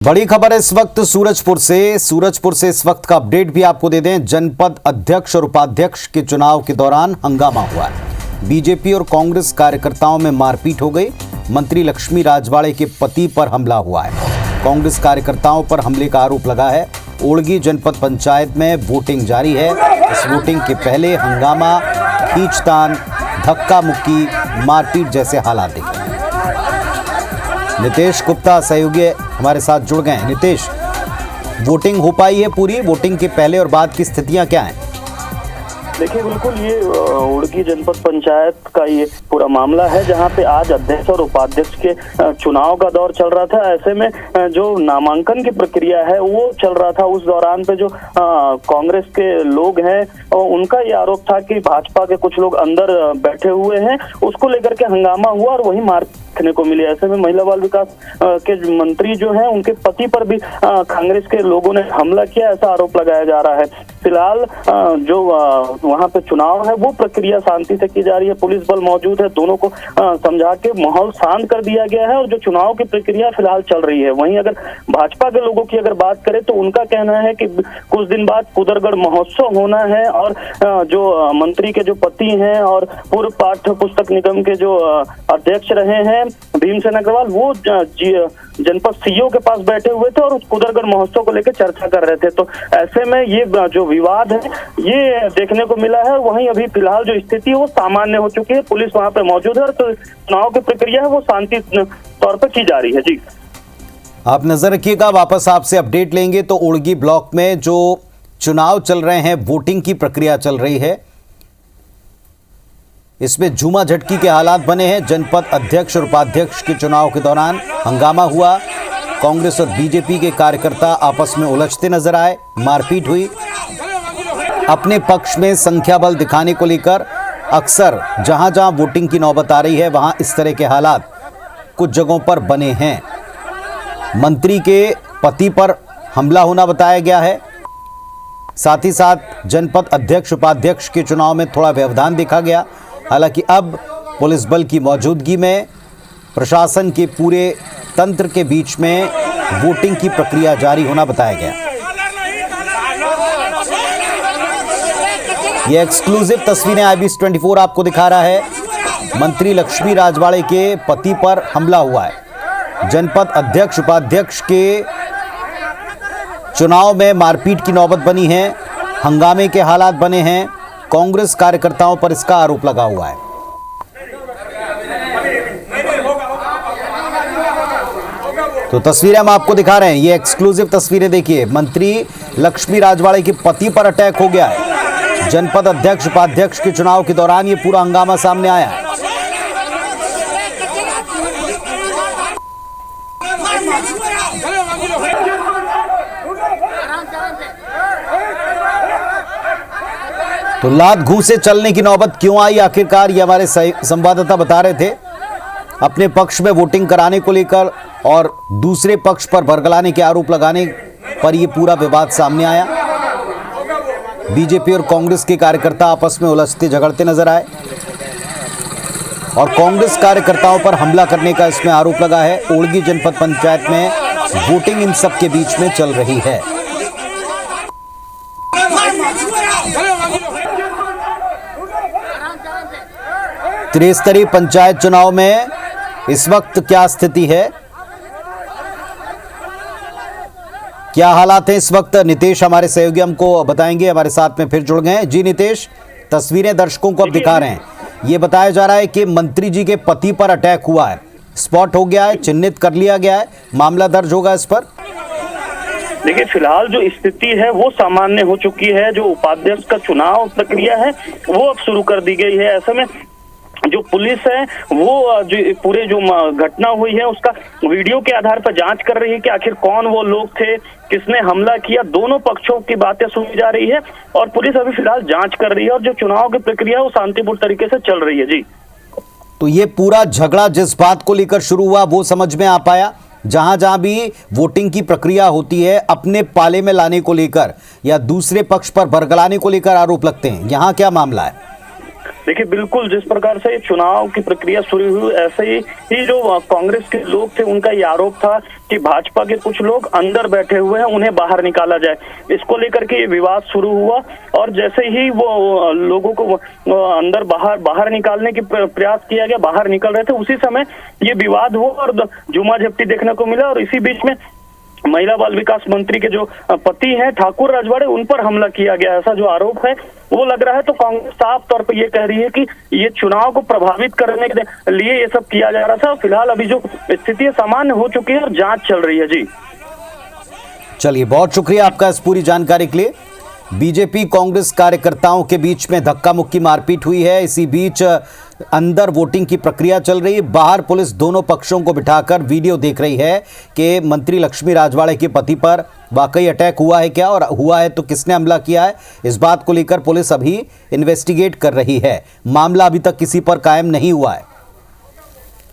बड़ी खबर है इस वक्त सूरजपुर से इस वक्त का अपडेट भी आपको दे दें। जनपद अध्यक्ष और उपाध्यक्ष के चुनाव के दौरान हंगामा हुआ है। बीजेपी और कांग्रेस कार्यकर्ताओं में मारपीट हो गई। मंत्री लक्ष्मी राजवाड़े के पति पर हमला हुआ है। कांग्रेस कार्यकर्ताओं पर हमले का आरोप लगा है। ओड़गी जनपद पंचायत में वोटिंग जारी है। इस वोटिंग के पहले हंगामा, खींचतान, धक्का मुक्की, मारपीट जैसे हालात दिखे। नितेश गुप्ता सहयोगी हमारे साथ जुड़ गए हैं। नितेश, वोटिंग हो पाई है पूरी? वोटिंग के पहले और बाद की स्थितियां क्या हैं? देखिए, बिल्कुल ये ओड़गी जनपद पंचायत का ये पूरा मामला है, जहां पे आज अध्यक्ष और उपाध्यक्ष के चुनाव का दौर चल रहा था। ऐसे में जो नामांकन की प्रक्रिया है वो चल रहा था। उस दौरान पे जो कांग्रेस के लोग हैं उनका ये आरोप था कि भाजपा के कुछ लोग अंदर बैठे हुए हैं, उसको लेकर के हंगामा हुआ और वही मार देखने को मिली। ऐसे में महिला बाल विकास के मंत्री जो हैं उनके पति पर भी कांग्रेस के लोगों ने हमला किया, ऐसा आरोप लगाया जा रहा है। फिलहाल जो वहां पे चुनाव है वो प्रक्रिया शांति से की जा रही है। पुलिस बल मौजूद है, दोनों को समझा के माहौल शांत कर दिया गया है और जो चुनाव की प्रक्रिया फिलहाल चल रही है। वहीं अगर भाजपा के लोगों की अगर बात करें तो उनका कहना है कि कुछ दिन बाद कुदरगढ़ महोत्सव होना है और जो मंत्री के जो पति हैं और पूर्व पाठ्य पुस्तक निगम के जो अध्यक्ष रहे हैं भीमसेन अग्रवाल, वो जनपद सीईओ के पास बैठे हुए थे और उस कुदरगढ़ महोत्सव को लेकर चर्चा कर रहे थे। तो ऐसे में ये जो विवाद है ये देखने को मिला है। वहीं अभी फिलहाल जो स्थिति है वो सामान्य हो चुकी है। पुलिस वहां पे मौजूद है और तो चुनाव की प्रक्रिया है वो शांति तौर पर की जा रही है। जी, आप नजर रखिएगा, वापस आपसे अपडेट लेंगे। तो ओड़गी ब्लॉक में जो चुनाव चल रहे हैं, वोटिंग की प्रक्रिया चल रही है, इसमें झूमा झटकी के हालात बने हैं। जनपद अध्यक्ष और उपाध्यक्ष के चुनाव के दौरान हंगामा हुआ। कांग्रेस और बीजेपी के कार्यकर्ता आपस में उलझते नजर आए, मारपीट हुई। अपने पक्ष में संख्या बल दिखाने को लेकर अक्सर जहां जहां वोटिंग की नौबत आ रही है वहां इस तरह के हालात कुछ जगहों पर बने हैं। मंत्री के पति पर हमला होना बताया गया है। साथ ही साथ जनपद अध्यक्ष उपाध्यक्ष के चुनाव में थोड़ा व्यवधान देखा गया। हालांकि अब पुलिस बल की मौजूदगी में प्रशासन के पूरे तंत्र के बीच में वोटिंग की प्रक्रिया जारी होना बताया गया। ये एक्सक्लूसिव तस्वीरें IBS 24 आपको दिखा रहा है। मंत्री लक्ष्मी राजवाड़े के पति पर हमला हुआ है। जनपद अध्यक्ष उपाध्यक्ष के चुनाव में मारपीट की नौबत बनी है। हंगामे के हालात बने हैं। कांग्रेस कार्यकर्ताओं पर इसका आरोप लगा हुआ है। तो तस्वीरें हम आपको दिखा रहे हैं, ये एक्सक्लूसिव तस्वीरें देखिए। मंत्री लक्ष्मी राजवाड़े के पति पर अटैक हो गया है। जनपद अध्यक्ष उपाध्यक्ष के चुनाव के दौरान ये पूरा हंगामा सामने आया है। तो लात घूंसे चलने की नौबत क्यों आई आखिरकार, ये हमारे संवाददाता बता रहे थे। अपने पक्ष में वोटिंग कराने को लेकर और दूसरे पक्ष पर भड़काने के आरोप लगाने पर यह पूरा विवाद सामने आया। बीजेपी और कांग्रेस के कार्यकर्ता आपस में उलझते झगड़ते नजर आए और कांग्रेस कार्यकर्ताओं पर हमला करने का इसमें आरोप लगा है। ओड़गी जनपद पंचायत में वोटिंग इन सब के बीच में चल रही है। त्रिस्तरीय पंचायत चुनाव में इस वक्त क्या स्थिति है, क्या हालात हैं इस वक्त, नितेश हमारे सहयोगी हमको बताएंगे। हमारे साथ में फिर जुड़ गए हैं। जी नितेश, तस्वीरें दर्शकों को अब दिखा रहे हैं। ये बताया जा रहा है कि मंत्री जी के पति पर अटैक हुआ है, स्पॉट हो गया है, चिन्हित कर लिया गया है, मामला दर्ज होगा इस पर। देखिए, फिलहाल जो स्थिति है वो सामान्य हो चुकी है। जो उपाध्यक्ष का चुनाव प्रक्रिया है वो अब शुरू कर दी गई है। ऐसे में जो पुलिस है वो जो पूरे जो घटना हुई है उसका वीडियो के आधार पर जांच कर रही है कि आखिर कौन वो लोग थे, किसने हमला किया। दोनों पक्षों की बातें सुनी जा रही है और पुलिस अभी फिलहाल जांच कर रही है और जो चुनाव की प्रक्रिया है वो शांतिपूर्ण तरीके से चल रही है। जी, तो ये पूरा झगड़ा जिस बात को लेकर शुरू हुआ वो समझ में आ पाया? जहां जहां भी वोटिंग की प्रक्रिया होती है अपने पाले में लाने को लेकर या दूसरे पक्ष पर भड़काने को लेकर आरोप लगते हैं, यहां क्या मामला है? देखिए बिल्कुल जिस प्रकार से चुनाव की प्रक्रिया शुरू हुई, ऐसे ही जो कांग्रेस के लोग थे उनका ये आरोप था कि भाजपा के कुछ लोग अंदर बैठे हुए हैं, उन्हें बाहर निकाला जाए। इसको लेकर के ये विवाद शुरू हुआ और जैसे ही वो लोगों को अंदर बाहर निकालने की प्रयास किया गया, बाहर निकल रहे थे, उसी समय ये विवाद हुआ और जुमा झपटी देखने को मिला। और इसी बीच में महिला बाल विकास मंत्री के जो पति हैं ठाकुर रजवाड़े, उन पर हमला किया गया, ऐसा जो आरोप है वो लग रहा है। तो कांग्रेस साफ तौर पर ये कह रही है कि ये चुनाव को प्रभावित करने के लिए ये सब किया जा रहा था। फिलहाल अभी जो स्थिति सामान्य हो चुकी है और जांच चल रही है। जी चलिए, बहुत शुक्रिया आपका इस पूरी जानकारी के लिए। बीजेपी कांग्रेस कार्यकर्ताओं के बीच में धक्का मुक्की मारपीट हुई है। इसी बीच अंदर वोटिंग की प्रक्रिया चल रही है, बाहर पुलिस दोनों पक्षों को बिठाकर वीडियो देख रही है कि मंत्री लक्ष्मी राजवाड़े के पति पर वाकई अटैक हुआ है क्या, और हुआ है तो किसने हमला किया है। इस बात को लेकर पुलिस अभी इन्वेस्टिगेट कर रही है। मामला अभी तक किसी पर कायम नहीं हुआ है।